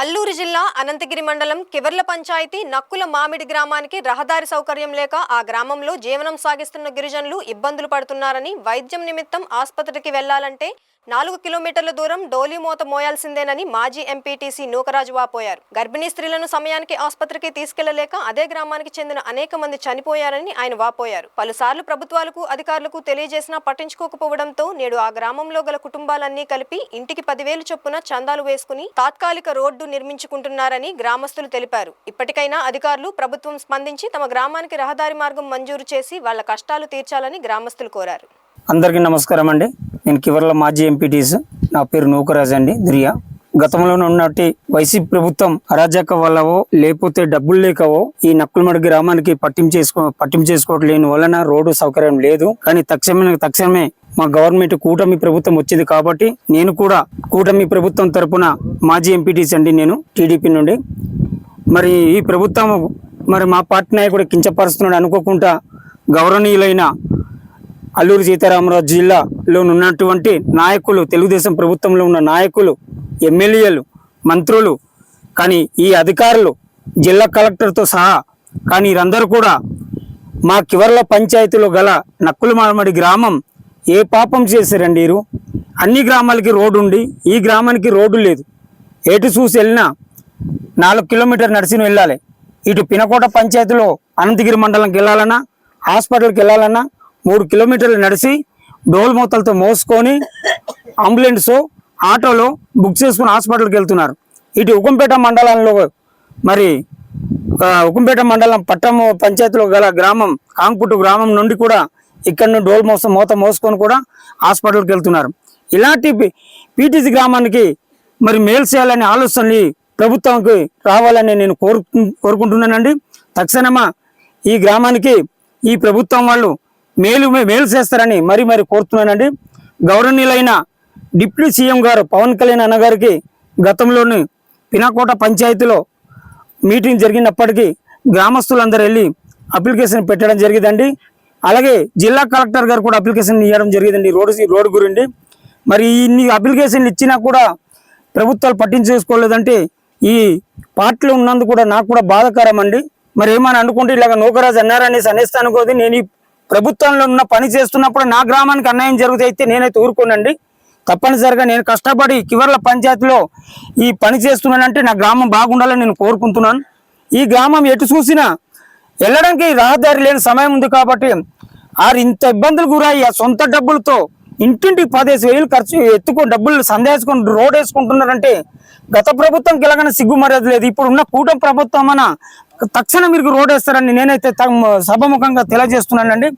అల్లూరు జిల్లా అనంతగిరి మండలం కివర్ల పంచాయతీ నక్కుల మామిడి గ్రామానికి రహదారి సౌకర్యం లేక ఆ గ్రామంలో జీవనం సాగిస్తున్న గిరిజనులు ఇబ్బందులు పడుతున్నారని వైద్యం నిమిత్తం ఆసుపత్రికి వెళ్లాలంటే 4 కిలోమీటర్ల దూరం డోలీమోత మోయాల్సిందేనని మాజీ ఎంపీటీసీ నూకరాజు వాపోయారు. గర్భిణీ స్త్రీలను సమయానికి ఆసుపత్రికి తీసుకెళ్లలేక అదే గ్రామానికి చెందిన అనేక మంది చనిపోయారని ఆయన వాపోయారు. పలుసార్లు ప్రభుత్వాలకు అధికారులకు తెలియజేసినా పట్టించుకోకపోవడంతో నేడు ఆ గ్రామంలో గల కుటుంబాలన్నీ కలిపి ఇంటికి 10,000 చొప్పున చందాలు వేసుకుని తాత్కాలిక రోడ్డు నిర్మించుకుంటున్నారని గ్రామస్తులు తెలిపారు. ఇప్పటికైనా అధికారులు ప్రభుత్వం స్పందించి తమ గ్రామానికి రహదారి మార్గం మంజూరు చేసి వాళ్ల కష్టాలు తీర్చాలని గ్రామస్తులు కోరారు. అందరికీ నమస్కారం అండి. నేను కివర్ల మాజీ ఎంపీటీస్, నా పేరు నూకరాజ్ అండి దురియా. గతంలో ఉన్నట్టు వైసీపీ ప్రభుత్వం అరాజక వల్లవో లేకపోతే డబ్బులు లేకవో ఈ నక్కులమడి గ్రామానికి పట్టించేసుకోవట్లేని వలన రోడ్డు సౌకర్యం లేదు. కానీ తక్షణమే మా గవర్నమెంట్ కూటమి ప్రభుత్వం వచ్చింది కాబట్టి నేను కూడా కూటమి ప్రభుత్వం తరపున మాజీ ఎంపీటీస్ అండి, నేను టీడీపీ నుండి. మరి ఈ ప్రభుత్వం మరి మా పార్టీ నాయకుడు కించపరుస్తున్నాడు అనుకోకుండా గౌరవనీయులైన అల్లూరు సీతారామరాజు జిల్లాలో ఉన్నటువంటి నాయకులు, తెలుగుదేశం ప్రభుత్వంలో ఉన్న నాయకులు, ఎమ్మెల్యేలు, మంత్రులు, కానీ ఈ అధికారులు జిల్లా కలెక్టర్తో సహా కానీ వీరందరూ కూడా మా కివర్ల పంచాయతీలో గల నక్కులమామిడి గ్రామం ఏ పాపం చేశారండి? వీరు అన్ని గ్రామాలకి రోడ్డు ఉండి ఈ గ్రామానికి రోడ్డు లేదు. ఎటు చూసి వెళ్ళినా 4 కిలోమీటర్ నడిచి వెళ్ళాలి. ఇటు పినకోట పంచాయతీలో అనంతగిరి మండలంకి వెళ్ళాలన్నా, హాస్పిటల్కి వెళ్ళాలన్నా 3 కిలోమీటర్లు నడిచి డోల్ మూతలతో మోసుకొని అంబులెన్స్ ఆటోలో బుక్ చేసుకుని హాస్పిటల్కి వెళ్తున్నారు. ఇటు ఉకంపేట మండలంలో మరి ఉకంపేట మండలం పట్టం పంచాయతీలో గల గ్రామం కాంకుట్టు గ్రామం నుండి కూడా ఇక్కడ డోల్ మూత మోసుకొని కూడా హాస్పిటల్కి వెళ్తున్నారు. ఇలాంటి పీటీసీ గ్రామానికి మరి మేలు చేయాలనే ఆలోచనని ప్రభుత్వానికి రావాలని నేను కోరుకుంటున్నానండి. తక్షణమా ఈ గ్రామానికి ఈ ప్రభుత్వం వాళ్ళు మేలు చేస్తారని మరి కోరుతున్నానండి. గౌరవనీయులైన డిప్యూటీ సీఎం గారు పవన్ కళ్యాణ్ అన్నగారికి గతంలోని పినకోట పంచాయతీలో మీటింగ్ జరిగినప్పటికీ గ్రామస్తులందరూ వెళ్ళి అప్లికేషన్ పెట్టడం జరిగిందండి. అలాగే జిల్లా కలెక్టర్ గారు కూడా అప్లికేషన్ ఇవ్వడం జరిగిందండి రోడ్డు గురించి. మరి ఇన్ని అప్లికేషన్లు ఇచ్చినా కూడా ప్రభుత్వాలు పట్టించుకోలేదంటే ఈ పార్టీలో ఉన్నందుకు కూడా నాకు కూడా బాధాకరం అండి. మరి ఏమని అనుకుంటే ఇలాగ నూకరాజు అన్నారనేసి అనేస్తాను కోది నేను ప్రభుత్వంలో ఉన్న పని చేస్తున్నప్పుడు నా గ్రామానికి అన్యాయం జరిగితే నేనైతే ఊరుకోనండి. తప్పనిసరిగా నేను కష్టపడి కివర్ల పంచాయతీలో ఈ పని చేస్తున్నానంటే నా గ్రామం బాగుండాలని నేను కోరుకుంటున్నాను. ఈ గ్రామం ఎటు చూసినా వెళ్ళడానికి రహదారి లేని సమయం ఉంది కాబట్టి ఇంత ఇబ్బందులు గురయ్యి ఆ సొంత డబ్బులతో ఇంటింటికి 15,000 ఖర్చు డబ్బులు సందేశించుకొని రోడ్ వేసుకుంటున్నారంటే గత ప్రభుత్వంకి ఎలాగైనా సిగ్గు మర్యాద లేదు. ఇప్పుడు ఉన్న కూటమి ప్రభుత్వం తక్షణం మీరు రోడ్ వేస్తారని నేనైతే సభముఖంగా తెలియజేస్తున్నానండి.